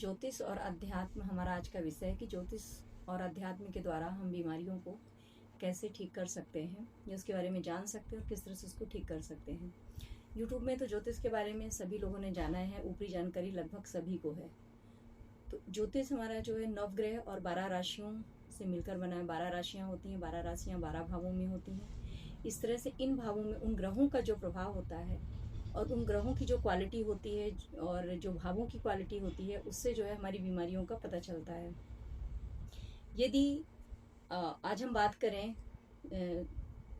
ज्योतिष और अध्यात्म हमारा आज का विषय है कि ज्योतिष और अध्यात्म के द्वारा हम बीमारियों को कैसे ठीक कर सकते हैं या उसके बारे में जान सकते हैं और किस तरह से उसको ठीक कर सकते हैं। यूट्यूब में तो ज्योतिष के बारे में सभी लोगों ने जाना है, ऊपरी जानकारी लगभग सभी को है। तो ज्योतिष हमारा जो है नवग्रह और 12 राशियों से मिलकर बना है। 12 राशियाँ होती हैं, 12 राशियाँ 12 भावों में होती हैं। इस तरह से इन भावों में उन ग्रहों का जो प्रभाव होता है और उन ग्रहों की जो क्वालिटी होती है और जो भावों की क्वालिटी होती है, उससे जो है हमारी बीमारियों का पता चलता है। यदि आज हम बात करें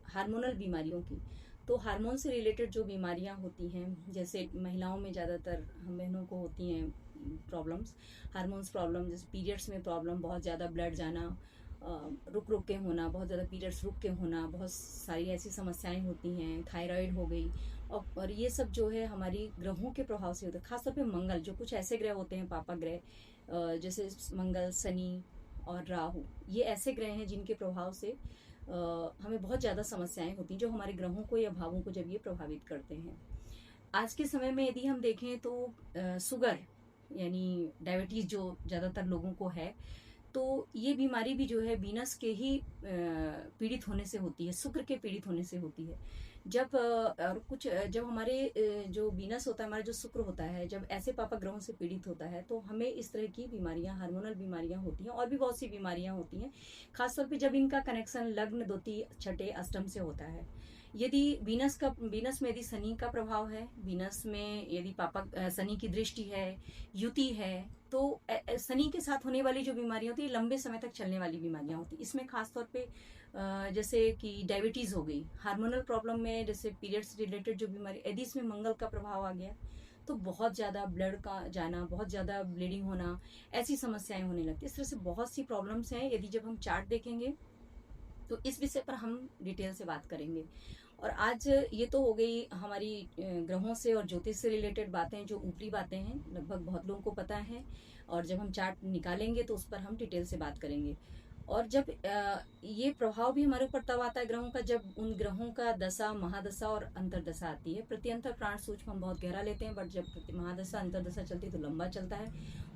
हार्मोनल बीमारियों की, तो हार्मोन से रिलेटेड जो बीमारियां होती हैं, जैसे महिलाओं में ज़्यादातर हम बहनों को होती हैं प्रॉब्लम्स, हार्मोन्स प्रॉब्लम, जैसे पीरियड्स में प्रॉब्लम, बहुत ज़्यादा ब्लड जाना, रुक रुक के होना, बहुत ज़्यादा पीरियड्स रुक के होना, बहुत सारी ऐसी समस्याएं होती हैं, थायराइड हो गई, और ये सब जो है हमारी ग्रहों के प्रभाव से होता है। खासतौर पे मंगल, जो कुछ ऐसे ग्रह होते हैं पापा ग्रह, जैसे मंगल, शनि और राहु, ये ऐसे ग्रह हैं जिनके प्रभाव से हमें बहुत ज़्यादा समस्याएं होती हैं, जो हमारे ग्रहों को या भावों को जब ये प्रभावित करते हैं। आज के समय में यदि हम देखें तो शुगर यानी डायबिटीज़ जो ज़्यादातर लोगों को है, तो ये बीमारी भी जो है वीनस के ही पीड़ित होने से होती है, शुक्र के पीड़ित होने से होती है। जब और कुछ जब हमारे जो वीनस होता है, हमारा जो शुक्र होता है, जब ऐसे पापा ग्रहों से पीड़ित होता है, तो हमें इस तरह की बीमारियां, हार्मोनल बीमारियां होती हैं, और भी बहुत सी बीमारियां होती हैं। खासतौर पे जब इनका कनेक्शन लग्न, द्वितीय, छठे, अष्टम से होता है। यदि वीनस में यदि शनि का प्रभाव है, वीनस में यदि पापा शनि की दृष्टि है, युति है, तो शनि के साथ होने वाली जो बीमारियां होती है, लंबे समय तक चलने वाली बीमारियां होती है। इसमें खासतौर पे जैसे कि डायबिटीज हो गई, हार्मोनल प्रॉब्लम में जैसे पीरियड्स रिलेटेड जो बीमारी, यदि इसमें मंगल का प्रभाव आ गया तो बहुत ज़्यादा ब्लड का जाना, बहुत ज़्यादा ब्लीडिंग होना, ऐसी समस्याएं होने लगती है। इस तरह से बहुत सी प्रॉब्लम्स हैं। यदि जब हम चार्ट देखेंगे तो इस विषय पर हम डिटेल से बात करेंगे। और आज ये तो हो गई हमारी ग्रहों से और ज्योतिष से रिलेटेड बातें, जो ऊपरी बातें हैं, लगभग बहुत लोगों को पता है, और जब हम चार्ट निकालेंगे तो उस पर हम डिटेल से बात करेंगे। और जब ये प्रभाव भी हमारे ऊपर तब आता है ग्रहों का, जब उन ग्रहों का दशा, महादशा और अंतरदशा आती है। प्रत्यंतर प्राण सूक्ष्म हम बहुत गहरा लेते हैं, बट जब महादशा, अंतरदशा चलती है तो लंबा चलता है,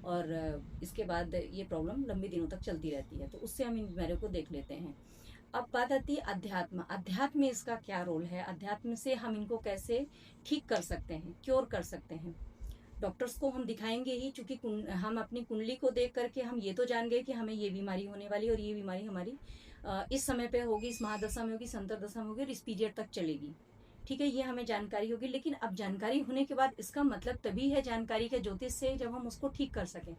और इसके बाद ये प्रॉब्लम लंबे दिनों तक चलती रहती है। तो उससे हम इन बीमारियों को देख लेते हैं। अब बात आती है अध्यात्म। अध्यात्म में इसका क्या रोल है, अध्यात्म से हम इनको कैसे ठीक कर सकते हैं, क्योर कर सकते हैं। डॉक्टर्स को हम दिखाएंगे ही, चूंकि हम अपनी कुंडली को देख करके हम ये तो जान गए कि हमें ये बीमारी होने वाली, और ये बीमारी हमारी इस समय पे होगी, इस महादशा में होगी, इस अंतरदशा में होगी, और इस पीरियड तक चलेगी। ठीक है, ये हमें जानकारी होगी। लेकिन अब जानकारी होने के बाद इसका मतलब तभी है जानकारी के ज्योतिष से, जब हम उसको ठीक कर सकें।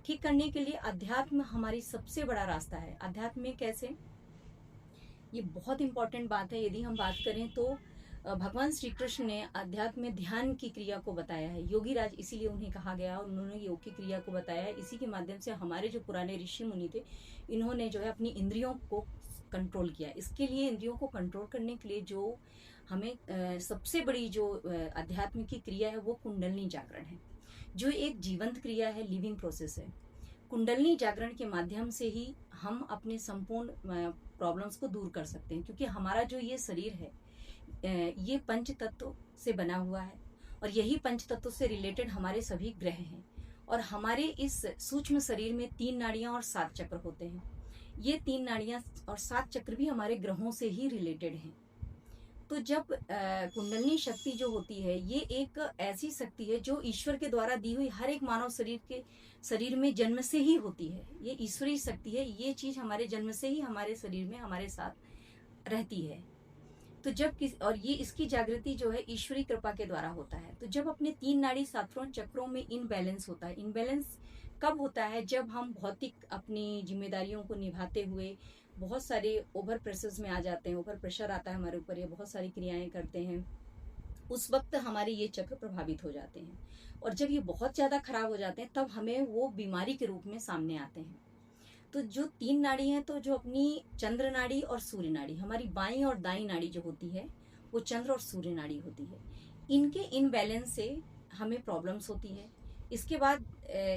ठीक करने के लिए अध्यात्म हमारी सबसे बड़ा रास्ता है। अध्यात्म में कैसे, ये बहुत इंपॉर्टेंट बात है। यदि हम बात करें तो भगवान श्री कृष्ण ने अध्यात्म में ध्यान की क्रिया को बताया है। योगी राज इसीलिए उन्हें कहा गया, और उन्होंने योग की क्रिया को बताया है। इसी के माध्यम से हमारे जो पुराने ऋषि मुनि थे, इन्होंने जो है अपनी इंद्रियों को कंट्रोल किया। इसके लिए, इंद्रियों को कंट्रोल करने के लिए जो हमें सबसे बड़ी जो अध्यात्म की क्रिया है, वो कुंडलनी जागरण है, जो एक जीवंत क्रिया है, लिविंग प्रोसेस है। कुंडलनी जागरण के माध्यम से ही हम अपने संपूर्ण प्रॉब्लम्स को दूर कर सकते हैं, क्योंकि हमारा जो ये शरीर है, ये पंच तत्व से बना हुआ है, और यही पंच तत्व से रिलेटेड हमारे सभी ग्रह हैं। और हमारे इस सूक्ष्म शरीर में 3 नाड़ियां और 7 चक्र होते हैं। ये 3 नाड़ियां और 7 चक्र भी हमारे ग्रहों से ही रिलेटेड हैं। तो जब कुंडलनी शक्ति जो होती है, ये एक ऐसी शक्ति है जो ईश्वर के द्वारा दी हुई हर एक मानव शरीर में जन्म से ही होती है। ये ईश्वरीय शक्ति है। ये चीज हमारे जन्म से ही हमारे शरीर में हमारे साथ रहती है। तो और ये इसकी जागृति जो है ईश्वरीय कृपा के द्वारा होता है। तो जब अपने 3 नाड़ी 7 चक्रों में इनबैलेंस होता है, इनबैलेंस कब होता है, जब हम भौतिक अपनी जिम्मेदारियों को निभाते हुए बहुत सारे ओवर प्रेशर्स में आ जाते हैं, ओवर प्रेशर आता है हमारे ऊपर, ये बहुत सारी क्रियाएं करते हैं, उस वक्त हमारे ये चक्र प्रभावित हो जाते हैं। और जब ये बहुत ज्यादा खराब हो जाते हैं, तब हमें वो बीमारी के रूप में सामने आते हैं। तो जो 3 नाड़ी हैं, तो जो अपनी चंद्र नाड़ी और सूर्य नाड़ी, हमारी बाईं और दाईं नाड़ी जो होती है, वो चंद्र और सूर्य नाड़ी होती है। इनके इनबैलेंस से हमें प्रॉब्लम्स होती है। इसके बाद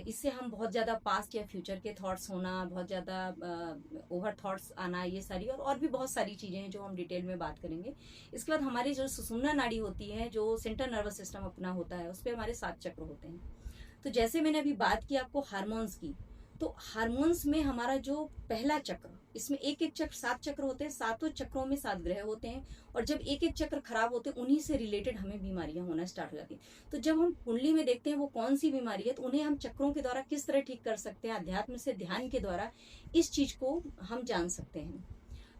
इससे हम बहुत ज़्यादा पास्ट या फ्यूचर के थॉट्स होना, बहुत ज़्यादा ओवर थॉट्स आना, ये सारी और भी बहुत सारी चीज़ें हैं जो हम डिटेल में बात करेंगे। इसके बाद हमारी जो सुषुम्ना नाड़ी होती है, जो सेंट्रल नर्वस सिस्टम अपना होता है, उस पर हमारे 7 चक्र होते हैं। तो जैसे मैंने अभी बात की आपको हार्मोन्स की, तो हार्मोन्स में हमारा जो पहला चक्र, इसमें एक एक चक्र 7 चक्र होते हैं, सातों चक्रों में 7 ग्रह होते हैं, और जब एक एक चक्र खराब होते हैं उन्हीं से रिलेटेड हमें बीमारियां होना स्टार्ट हो जाती हैं। तो जब हम कुंडली में देखते हैं वो कौन सी बीमारी है, तो उन्हें हम चक्रों के द्वारा किस तरह ठीक कर सकते हैं, अध्यात्म से ध्यान के द्वारा इस चीज को हम जान सकते हैं।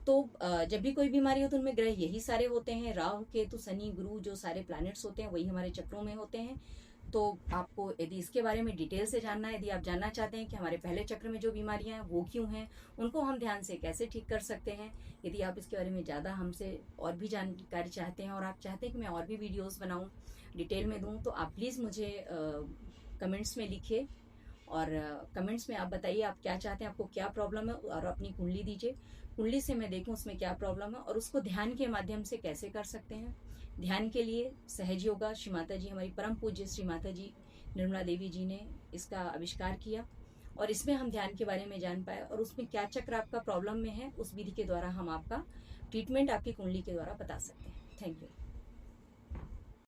तो जब भी कोई बीमारी हो तो उनमें ग्रह यही सारे होते हैं, राहु केतु शनि गुरु, जो सारे प्लैनेट्स होते हैं वही हमारे चक्रों में होते हैं। तो आपको यदि इसके बारे में डिटेल से जानना है, यदि आप जानना चाहते हैं कि हमारे पहले चक्र में जो बीमारियां हैं वो क्यों हैं, उनको हम ध्यान से कैसे ठीक कर सकते हैं, यदि आप इसके बारे में ज़्यादा हमसे और भी जानकारी चाहते हैं और आप चाहते हैं कि मैं और भी वीडियोस बनाऊं, डिटेल में दूं, तो आप प्लीज़ मुझे कमेंट्स में लिखिए, और कमेंट्स में आप बताइए आप क्या चाहते हैं, आपको क्या प्रॉब्लम है, और अपनी कुंडली दीजिए, कुंडली से मैं देखूं उसमें क्या प्रॉब्लम है और उसको ध्यान के माध्यम से कैसे कर सकते हैं। ध्यान के लिए सहज योगा श्री माता जी, हमारी परम पूज्य श्री माता जी निर्मला देवी जी ने इसका आविष्कार किया, और इसमें हम ध्यान के बारे में जान पाए, और उसमें क्या चक्र आपका प्रॉब्लम में है उस विधि के द्वारा हम आपका ट्रीटमेंट आपकी कुंडली के द्वारा बता सकते हैं। Thank you.